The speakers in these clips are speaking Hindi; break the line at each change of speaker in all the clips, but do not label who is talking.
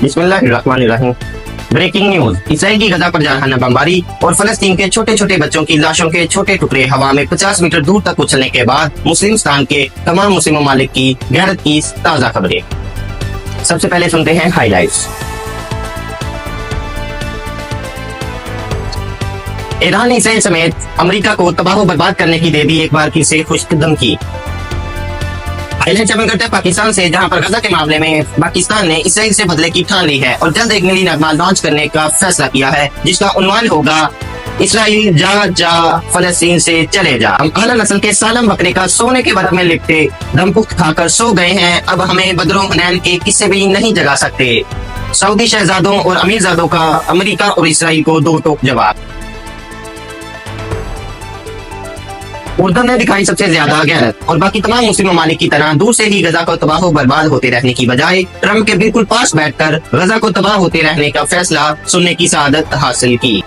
बिस्मिल्लाहिर्रहमानिर्रहीम। ब्रेकिंग न्यूज, इसराइल की गजा पर जारहाना बमबारी और फलस्तीन के छोटे छोटे बच्चों की लाशों के छोटे टुकड़े हवा में 50 मीटर दूर तक उछलने के बाद मुस्लिम के तमाम मुस्लिम ममालिक की गैरत की ताजा खबरें। सबसे पहले सुनते हैं हाइलाइट्स। ईरान ने इसराइल समेत अमेरिका को तबाह बर्बाद करने की दे दी एक बार फिर से खुशकदम की। हाईलाइट चमन करते हैं पाकिस्तान से, जहां पर गजा के मामले में पाकिस्तान ने इसराइल से बदले की ठान ली है और जल्द एक मिली नगमा लॉन्च करने का फैसला किया है, जिसका उन्वान होगा इसराइल जा जा फलस्तीन से चले जा। हम आला नस्ल के सालम बकरे का सोने के वक्त में लिपटे दम पुख्त खाकर सो गए हैं, अब हमें बदरों हुनैन के किस्से भी नहीं जगा सकते। सऊदी शहजादों और अमीरजादों का अमेरिका और इसराइल को दो टोक जवाब। उर्दन ने दिखाई सबसे ज्यादा गैरत और बाकी तमाम मुस्लिम ममालिक की तरह दूर से ही गजा को तबाह बर्बाद होते रहने की बजाय ट्रम्प के बिल्कुल पास बैठकर गजा को तबाह होते रहने का फैसला सुनने की सआदत हासिल की।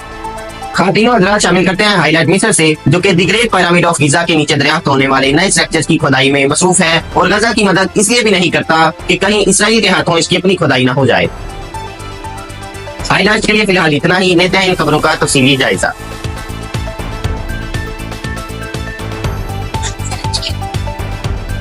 खातिनों हज़रात शामिल करते हैं हाईलाइट मिस्र से, जो कि द ग्रेट पिरामिड ऑफ गिजा के नीचे दरियाफ्त होने वाले नए स्ट्रक्चर्स की खुदाई में मसरूफ है और गजा की मदद इसलिए भी नहीं करता कि कहीं इसराइल के हाथों इसकी अपनी खुदाई न हो जाए। हाईलाइट के लिए फिलहाल इतना ही, लेते हैं इन खबरों का तफसीली जायजा।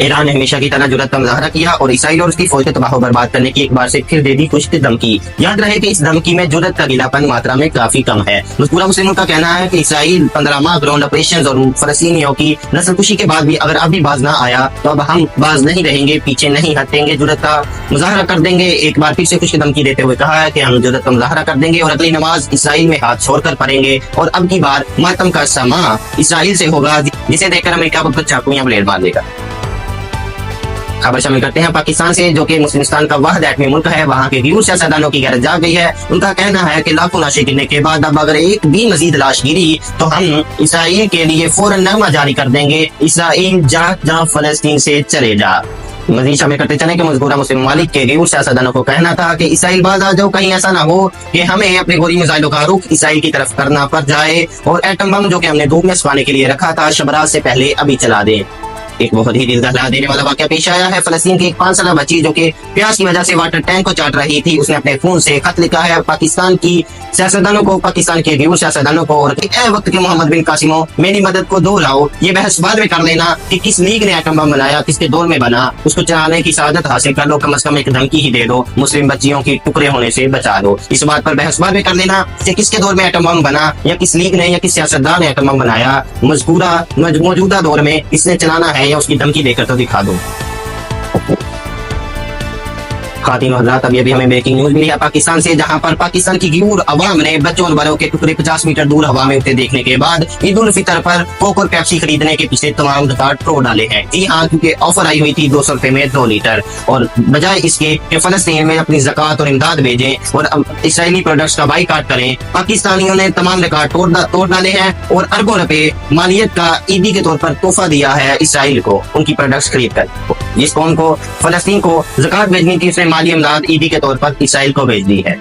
ईरान ने हमेशा की तरह जुर्रत का मुजाहरा किया और इसराइल और उसकी फौज को तबाह बर्बाद करने की एक बार से फिर दे दी खुश्क धमकी। याद रहे कि इस धमकी में जुर्रत का गीलापन मात्रा में काफी कम है। पूरा मुस्लिमों का कहना है कि इसराइल 15 माह ग्राउंड ऑपरेशन और फलस्तीनियों की नस्लकुशी के बाद भी अगर अभी बाज ना आया तो अब हम बाज नहीं रहेंगे, पीछे नहीं हटेंगे, जुर्रत का मुजाहरा कर देंगे। एक बार फिर से खुश्क धमकी देते हुए कहा है कि हम जुर्रत का मुजाहरा कर देंगे और अगली नमाज इसराइल में हाथ छोड़कर पढ़ेंगे और अब की बार मातम का समा इसराइल से होगा, जिसे देखकर अमेरिका को चाकुयां ब्लेड मार देगा। खबर शामिल करते हैं पाकिस्तान से, जो कि मुस्लिम का वाहिद एटमी मुल्क है। वहाँ के व्यूर सियासतदानों की गैरत जाग गई है। उनका कहना है कि लाखों लाशें गिरने के बाद अब अगर एक भी मजीद लाश गिरी तो हम इसराइल के लिए फौरन नगमा जारी कर देंगे, इसराइल जा जा फलस्तीन से चले जा। मजीद शामिल करते चले कि मजबूरा मुस्लिम ममालिक के व्यूर सियासतदानों को कहना था कि इसराइल बाज आ जाओ, कहीं ऐसा ना हो कि हमें अपने गोली मिसाइलों का रुख इसराइल की तरफ करना पड़ जाए और एटम बम जो कि हमने धूप में सुखाने के लिए रखा था शबरात से पहले अभी चला दें। एक बहुत ही दिल दहला देने वाला वाकया पेश आया है। फलस्तीन की एक 5 साल बच्ची जो कि प्यास की वजह से वाटर टैंक को चाट रही थी, उसने अपने फोन से खत लिखा है पाकिस्तान की सियासतदानों को, पाकिस्तान के व्यूर सियासतदानों को, और ए वक्त के मोहम्मद बिन कासिमो मेरी मदद को दो लाओ। ये बहस बाद में कर लेना कि किस लीग ने एटम बम बनाया, किसके दौर में बना, उसको चलाने की सआदत हासिल कर लो, कम से कम एक धमकी ही दे दो, मुस्लिम बच्चियों की टुकड़े होने से बचा दो। इस बात पर बहस बाद में कर लेना कि किसके दौर में एटम बम बना या किस लीग ने या किस सियासतदान ने एटम बम बनाया, मौजूदा दौर में इसने चलाना है या उसकी धमकी देकर तो दिखा दो। खातिनों हज़रात, अभी हमें ब्रेकिंग न्यूज मिली है पाकिस्तान से, जहां पर पाकिस्तान की गियूर अवाम ने बच्चों और बड़ों के टुकड़े 50 मीटर दूर हवा में उड़ते देखने के बाद ईद उल फितर पर कोक और पेप्सी खरीदने के पीछे तमाम रिकॉर्ड तोड़ डाले हैं। जी हाँ, क्योंकि ऑफर आई हुई थी 200 रुपए में 2 लीटर, और बजाय इसके कि फलस्तीन में अपनी ज़कात और इमदाद भेजें और इसराइली प्रोडक्ट्स का बाइकाट करें, पाकिस्तानियों ने तमाम रिकॉर्ड तोड़ डाले हैं और अरबों रुपए मालियत का ईदी के तौर पर तोहफा दिया है इसराइल को उनकी प्रोडक्ट्स खरीद कर। जिस कौम को फलस्तीन को ज़कात भेजनी थी उसने माली इमदाद ईदी के तौर पर इसराइल को भेज दी है।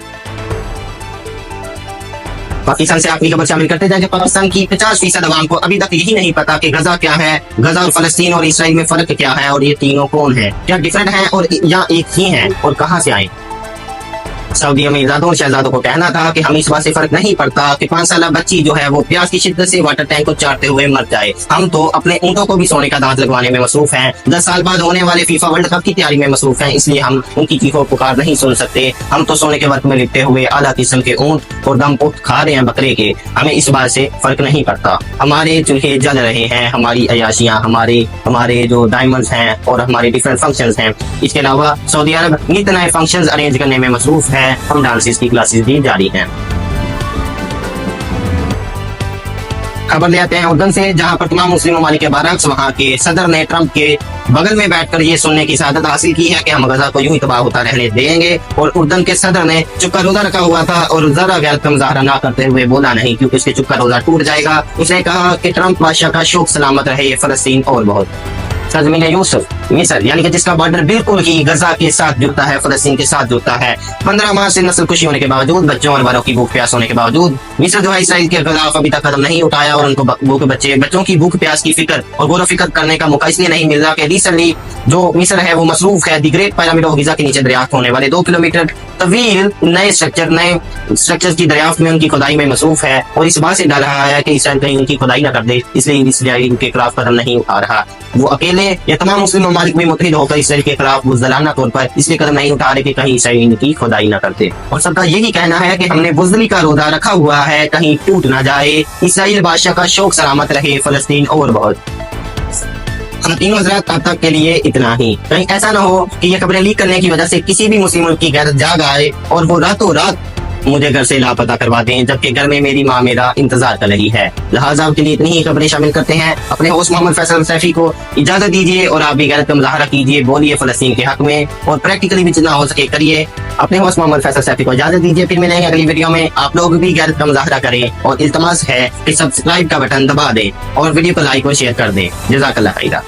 पाकिस्तान से आखिरी खबर शामिल करते जाए, पाकिस्तान की 50% अवाम को अभी तक यही नहीं पता कि गजा क्या है, गजा और फलस्तीन और इसराइल में फर्क क्या है और ये तीनों कौन है, क्या डिफरेंट है और या एक ही है और कहां से आए। सऊदी अमीरजादों और शहजादों को कहना था कि हमें इस बात से फर्क नहीं पड़ता कि 5 साल बच्ची जो है वो प्यास की शिद्दत से वाटर टैंक को चाटते हुए मर जाए, हम तो अपने ऊँटों को भी सोने का दांत लगवाने में मसरूफ हैं। 10 साल बाद होने वाले फीफा वर्ल्ड कप की तैयारी में मसरूफ हैं, इसलिए हम उनकी चीखों पुकार नहीं सुन सकते। हम तो सोने के वक्त में लिपटे हुए आला किस्म के ऊँट और दम पुख्त खा रहे हैं बकरे के, हमें इस बात से फर्क नहीं पड़ता। हमारे चूल्हे जल रहे हैं, हमारी अयाशियाँ, हमारे जो डायमंड्स हैं और हमारे डिफरेंट फंक्शंस हैं। इसके अलावा सऊदी अरब नित नए फंक्शंस अरेंज करने में मसरूफ है, हम डांसेस की क्लासेस भी जारी हैं। खबर ले आते हैं उर्दन से, जहां पर तमाम मुस्लिम ममालिक के बरअक्स वहां के सदर ने ट्रंप के बगल में बैठकर ये सुनने की सआदत हासिल की है कि हम गजा को यूं ही तबाह होता रहने देंगे, और उर्दन के सदर ने चुपका रोजा रखा हुआ था और जरा गैरत का मुजाहरा ना करते हुए बोला नहीं, क्योंकि उसके चुपका रोजा टूट जाएगा। उसने कहा कि ट्रंप बादशाह का शोक सलामत रहे, ये फलस्तीन और बहुत। सरजमीन यूसुफ। मिस्र यानी कि जिसका बॉर्डर बिल्कुल ही गजा के साथ जुड़ता है, फलस्तीन के साथ जुड़ता है। 15 माह से नस्ल खुशी होने के बावजूद, बच्चों और बड़ों की भूख प्यास होने के बावजूद मिस्र जो है इसराइल के खिलाफ अभी तक कदम नहीं उठाया और उनको बच्चों की भूख प्यास की फिक्र और गौर फिक्र करने का मौका इसलिए नहीं मिल रहा कि रिसेंटली जो मिस्र है वो मसरूफ है दी ग्रेट पिरामिड ऑफ गिजा के नीचे दरियाफ्त होने वाले 2 किलोमीटर तवील नए स्ट्रक्चर की दरियाफ्त में उनकी खुदाई में मसरूफ है और इस बात से डर रहा है कि इसराइल कहीं उनकी खुदाई न कर दे, इसलिए इसराइल उनके खिलाफ कदम नहीं उठा रहा। वो अकेले या तमाम मुस्लिम ममालिक में मुतहिद होकर इसराइल के खिलाफ बुज़दिलाना तौर पर इसलिए कदम नहीं उठा रहे कि कहीं इसराइल इनकी खुदाई न करते। और सबका यही कहना है कि हमने बुज़दिली का रोजा रखा हुआ है, कहीं टूट ना जाए, इसराइल बादशाह का शौक सलामत रहे, फलस्तीन और बहुत। हम तीनों हजरात तब तक के लिए इतना ही। कहीं ऐसा ना हो कि ये खबरें लीक करने की वजह से किसी भी मुस्लिम मुल्क की गैरत जाग आए और वो रातों रात मुझे घर से लापता करवा दें, जबकि घर में मेरी माँ मेरा इंतजार कर रही है। लिहाजा आपके लिए इतनी ही खबरें शामिल करते हैं। अपने होस्ट मोहम्मद फैसल सैफी को इजाजत दीजिए और आप भी गैरत का मुजाहरा कीजिए, बोलिए फलस्तीन के हक में और प्रैक्टिकली भी जितना हो सके करिए। अपने होस्ट मोहम्मद फैसल सैफी को इजाजत दीजिए, फिर मिलेंगे अगली वीडियो में। आप लोग भी गैरत का मुजाहरा करें और इल्तमास है कि सब्सक्राइब का बटन दबा दें और वीडियो को लाइक और शेयर कर दें। जज़ाकल्लाह खैरा।